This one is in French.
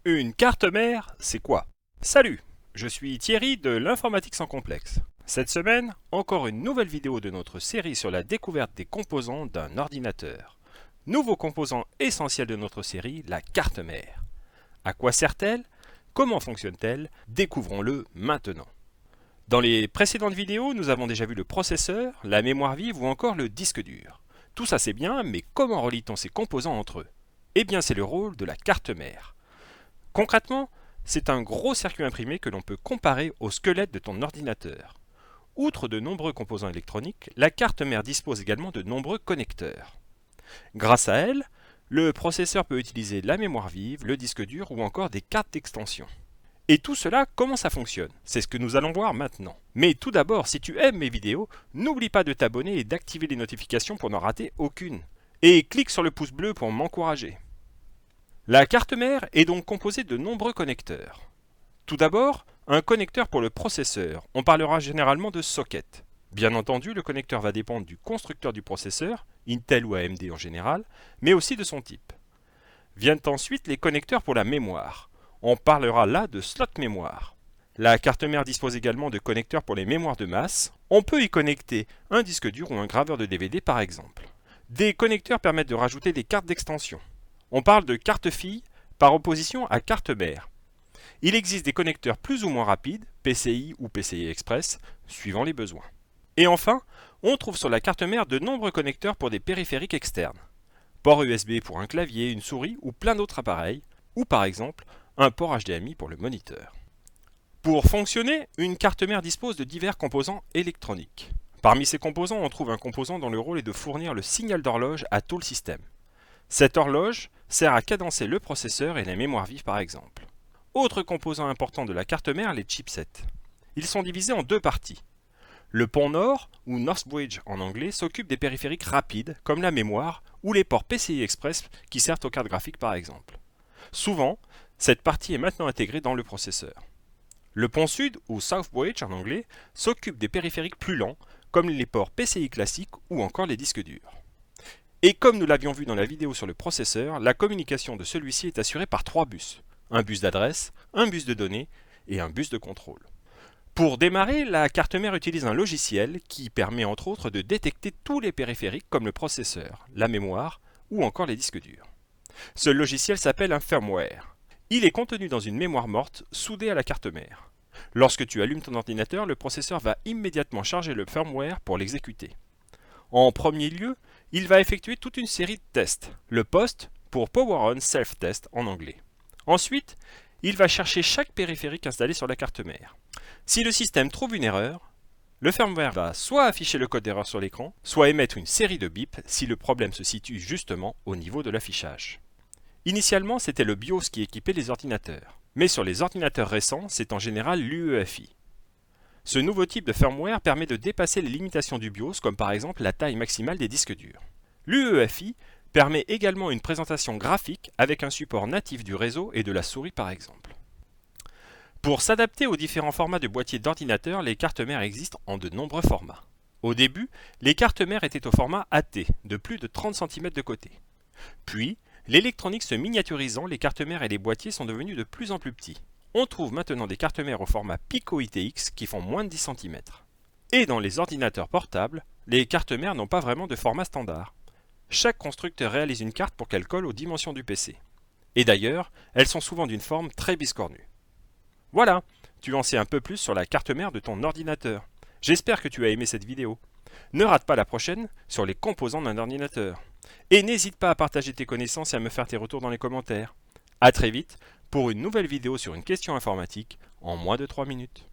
Une carte mère, c'est quoi? Salut, je suis Thierry de l'informatique sans complexe. Cette semaine, encore une nouvelle vidéo de notre série sur la découverte des composants d'un ordinateur. Nouveau composant essentiel de notre série, la carte mère. À quoi sert-elle? Comment fonctionne-t-elle? Découvrons-le maintenant. Dans les précédentes vidéos, nous avons déjà vu le processeur, la mémoire vive ou encore le disque dur. Tout ça c'est bien, mais comment relie-t-on ces composants entre eux? Eh bien c'est le rôle de la carte mère. Concrètement, c'est un gros circuit imprimé que l'on peut comparer au squelette de ton ordinateur. Outre de nombreux composants électroniques, la carte mère dispose également de nombreux connecteurs. Grâce à elle, le processeur peut utiliser la mémoire vive, le disque dur ou encore des cartes d'extension. Et tout cela, comment ça fonctionne? C'est ce que nous allons voir maintenant. Mais tout d'abord, si tu aimes mes vidéos, n'oublie pas de t'abonner et d'activer les notifications pour n'en rater aucune. Et clique sur le pouce bleu pour m'encourager. La carte mère est donc composée de nombreux connecteurs. Tout d'abord, un connecteur pour le processeur. On parlera généralement de socket. Bien entendu, le connecteur va dépendre du constructeur du processeur, Intel ou AMD en général, mais aussi de son type. Viennent ensuite les connecteurs pour la mémoire. On parlera là de slot mémoire. La carte mère dispose également de connecteurs pour les mémoires de masse. On peut y connecter un disque dur ou un graveur de DVD par exemple. Des connecteurs permettent de rajouter des cartes d'extension. On parle de carte fille par opposition à carte mère. Il existe des connecteurs plus ou moins rapides, PCI ou PCI Express, suivant les besoins. Et enfin, on trouve sur la carte mère de nombreux connecteurs pour des périphériques externes. Port USB pour un clavier, une souris ou plein d'autres appareils, ou par exemple un port HDMI pour le moniteur. Pour fonctionner, une carte mère dispose de divers composants électroniques. Parmi ces composants, on trouve un composant dont le rôle est de fournir le signal d'horloge à tout le système. Cette horloge sert à cadencer le processeur et la mémoire vive par exemple. Autre composant important de la carte mère, les chipsets. Ils sont divisés en deux parties. Le pont nord, ou North Bridge en anglais, s'occupe des périphériques rapides, comme la mémoire, ou les ports PCI Express qui servent aux cartes graphiques par exemple. Souvent, cette partie est maintenant intégrée dans le processeur. Le pont sud, ou South Bridge en anglais, s'occupe des périphériques plus lents, comme les ports PCI classiques ou encore les disques durs. Et comme nous l'avions vu dans la vidéo sur le processeur, la communication de celui-ci est assurée par trois bus. Un bus d'adresse, un bus de données et un bus de contrôle. Pour démarrer, la carte mère utilise un logiciel qui permet entre autres de détecter tous les périphériques comme le processeur, la mémoire ou encore les disques durs. Ce logiciel s'appelle un firmware. Il est contenu dans une mémoire morte soudée à la carte mère. Lorsque tu allumes ton ordinateur, le processeur va immédiatement charger le firmware pour l'exécuter. En premier lieu, il va effectuer toute une série de tests, le POST pour Power On Self Test en anglais. Ensuite, il va chercher chaque périphérique installé sur la carte mère. Si le système trouve une erreur, le firmware va soit afficher le code d'erreur sur l'écran, soit émettre une série de bips si le problème se situe justement au niveau de l'affichage. Initialement, c'était le BIOS qui équipait les ordinateurs, mais sur les ordinateurs récents, c'est en général l'UEFI. Ce nouveau type de firmware permet de dépasser les limitations du BIOS, comme par exemple la taille maximale des disques durs. L'UEFI permet également une présentation graphique avec un support natif du réseau et de la souris par exemple. Pour s'adapter aux différents formats de boîtiers d'ordinateur, les cartes mères existent en de nombreux formats. Au début, les cartes mères étaient au format AT, de plus de 30 cm de côté. Puis, l'électronique se miniaturisant, les cartes mères et les boîtiers sont devenus de plus en plus petits. On trouve maintenant des cartes mères au format Pico ITX qui font moins de 10 cm. Et dans les ordinateurs portables, les cartes mères n'ont pas vraiment de format standard. Chaque constructeur réalise une carte pour qu'elle colle aux dimensions du PC. Et d'ailleurs, elles sont souvent d'une forme très biscornue. Voilà, tu en sais un peu plus sur la carte mère de ton ordinateur. J'espère que tu as aimé cette vidéo. Ne rate pas la prochaine sur les composants d'un ordinateur. Et n'hésite pas à partager tes connaissances et à me faire tes retours dans les commentaires. A très vite pour une nouvelle vidéo sur une question informatique en moins de 3 minutes.